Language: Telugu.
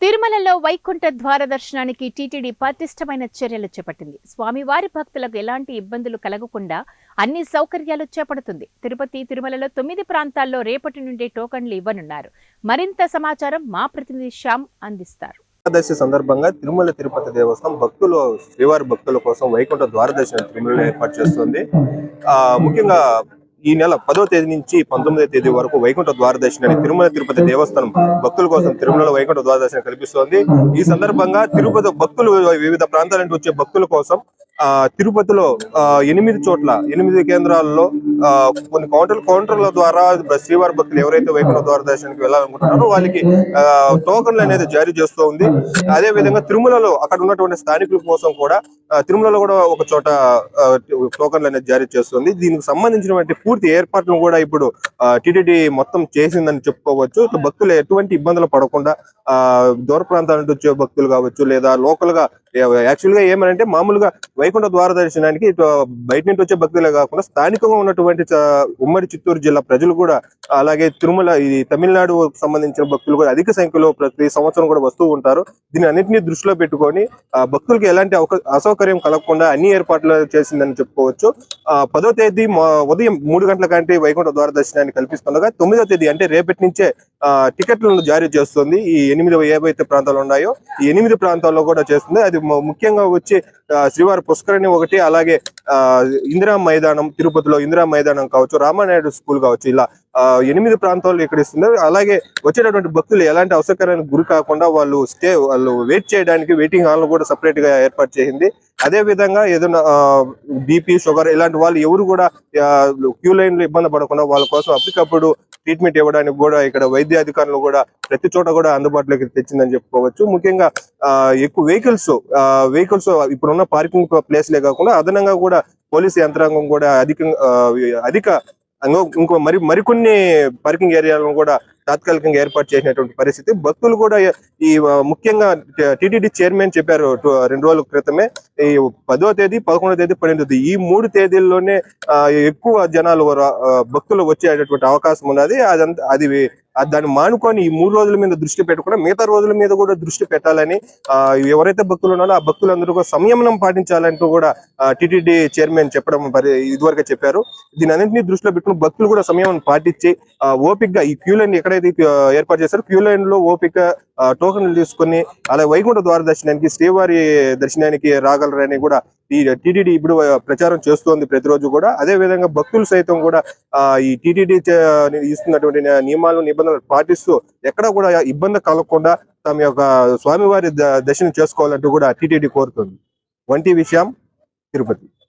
తిరుమలలో వైకుంఠ ద్వార దర్శనానికి టీటీడీ పటిష్టమైన చర్యలు చేపట్టింది. స్వామివారి భక్తులకు ఎలాంటి ఇబ్బందులు కలగకుండా అన్ని సౌకర్యాలు చేపడుతుంది. తిరుపతి, తిరుమలలో 9 ప్రాంతాల్లో రేపటి నుండి టోకన్లు ఇవ్వనున్నారు. మరింత సమాచారం మా ప్రతినిధి శ్యామ్ అందిస్తారు. ఏకాదశి సందర్భంగా తిరుమల తిరుపతి దేవస్థానం భక్తులు శ్రీవారి భక్తుల కోసం వైకుంఠ ద్వార దర్శనం తిరుమలలో ఏర్పాటు చేస్తుంది. ముఖ్యంగా ఈ నెల 10వ తేదీ నుంచి 19వ తేదీ వరకు వైకుంఠ ద్వార దర్శనాన్ని తిరుమల తిరుపతి దేవస్థానం భక్తుల కోసం తిరుమలలో వైకుంఠ ద్వార దర్శనం కల్పిస్తోంది. ఈ సందర్భంగా తిరుపతి భక్తులు వివిధ ప్రాంతాల నుంచి వచ్చే భక్తుల కోసం తిరుపతిలో 8 చోట్ల 8 కేంద్రాల్లో కొన్ని కౌంటర్ల ద్వారా శ్రీవారి భక్తులు ఎవరైతే వైకుంఠ ద్వార దర్శనానికి వెళ్ళాలనుకుంటున్నారో వాళ్ళకి టోకన్లు అనేది జారీ చేస్తూ ఉంది. అదే విధంగా తిరుమలలో అక్కడ ఉన్నటువంటి స్థానికుల కోసం కూడా తిరుమలలో కూడా ఒక చోట టోకన్లు అనేది జారీ చేస్తుంది. దీనికి సంబంధించినటువంటి పూర్తి ఏర్పాట్లను కూడా ఇప్పుడు టీటీడీ మొత్తం చేసిందని చెప్పుకోవచ్చు. భక్తులు ఎటువంటి ఇబ్బందులు పడకుండా దూర ప్రాంతాల నుంచి వచ్చే భక్తులు కావచ్చు, లేదా లోకల్ గా యాక్చువల్ గా ఏమనంటే మామూలుగా వైకుంఠ ద్వార దర్శనానికి బయట నుంచి వచ్చే భక్తులే కాకుండా స్థానికంగా ఉన్నటువంటి ఉమ్మడి చిత్తూరు జిల్లా ప్రజలు కూడా, అలాగే తిరుమల ఇది తమిళనాడు సంబంధించిన భక్తులు కూడా అధిక సంఖ్యలో ప్రతి సంవత్సరం కూడా వస్తూ ఉంటారు. దీని అన్నింటినీ దృష్టిలో పెట్టుకొని భక్తులకు ఎలాంటి అసౌకర్యం కలగకుండా అన్ని ఏర్పాట్లు చేసిందని చెప్పుకోవచ్చు. 10వ తేదీ ఉదయం 3 గంటల కంటే వైకుంఠ ద్వార దర్శనాన్ని కల్పిస్తుండగా 9వ తేదీ అంటే రేపటి నుంచే టికెట్లను జారీ చేస్తుంది. ఈ 8 ఏవైతే ప్రాంతాలు ఉన్నాయో ఈ 8 ప్రాంతాల్లో కూడా చేస్తుంది. అది ముఖ్యంగా వచ్చి శ్రీవారి పుష్కరిణి ఒకటి, అలాగే ఇందిరా మైదానం, తిరుపతిలో ఇందిరా మైదానం కావచ్చు, రామానాయుడు స్కూల్ కావచ్చు, ఇలా 8 ప్రాంతాల్లో ఇక్కడ ఇస్తుంది. అలాగే వచ్చేటటువంటి భక్తులు ఎలాంటి అసౌకర్యానికి గురి కాకుండా వాళ్ళు వెయిట్ చేయడానికి వెయిటింగ్ హాల్ కూడా సపరేట్ గా ఏర్పాటు చేసింది. అదే విధంగా ఏదైనా బీపీ, షుగర్ ఇలాంటి వాళ్ళు ఎవరు కూడా క్యూ లైన్ లో ఇబ్బంది పడకుండా వాళ్ళ కోసం అప్పటికప్పుడు ట్రీట్మెంట్ ఇవ్వడానికి కూడా ఇక్కడ వైద్య అధికారులు కూడా ప్రతి చోట కూడా అందుబాటులోకి తెచ్చిందని చెప్పుకోవచ్చు. ముఖ్యంగా ఎక్కువ వెహికల్స్ ఇప్పుడున్న పార్కింగ్ ప్లేస్లే కాకుండా అదనంగా కూడా పోలీసు యంత్రాంగం కూడా ఇంకో మరికొన్ని పార్కింగ్ ఏరియాలను కూడా తాత్కాలికంగా ఏర్పాటు చేసినటువంటి పరిస్థితి. భక్తులు కూడా ఈ ముఖ్యంగా టీటీడీ చైర్మన్ చెప్పారు 2 రోజుల క్రితమే, ఈ 10వ తేదీ, 11వ తేదీ, 12వ తేదీ ఈ 3 తేదీల్లోనే ఎక్కువ జనాలు భక్తులు వచ్చేటటువంటి అవకాశం ఉన్నది. అది దాన్ని మానుకొని ఈ 3 రోజుల మీద దృష్టి పెట్టకుండా మిగతా రోజుల మీద కూడా దృష్టి పెట్టాలని, ఎవరైతే భక్తులు ఉన్నారో ఆ భక్తులందరూ కూడా సంయమనం పాటించాలంటూ కూడా టీటీడీ చైర్మన్ చెప్పడం ఇదివరకే చెప్పారు. దీని అన్నింటినీ దృష్టిలో పెట్టుకుని భక్తులు కూడా సంయమనం పాటించి ఓపిక గా ఈ క్యూ లైన్ ఎక్కడైతే ఏర్పాటు చేశారో క్యూ లైన్ లో ఓపిక టోకన్లు తీసుకుని అలా వైకుంఠ ద్వార దర్శనానికి శ్రీవారి దర్శనానికి రాగలరని కూడా ఈ టీటీడీ ఇప్పుడు ప్రచారం చేస్తోంది ప్రతిరోజు కూడా. అదే విధంగా భక్తులు సైతం కూడా ఈ టీటీడీ ఇస్తున్నటువంటి నియమాలు, నిబంధనలు పాటిస్తూ ఎక్కడా కూడా ఇబ్బంది కలగకుండా తమ యొక్క స్వామివారి దర్శనం చేసుకోవాలంటూ కూడా టీటీడీ కోరుతుంది. వంటి విషయం తిరుపతి.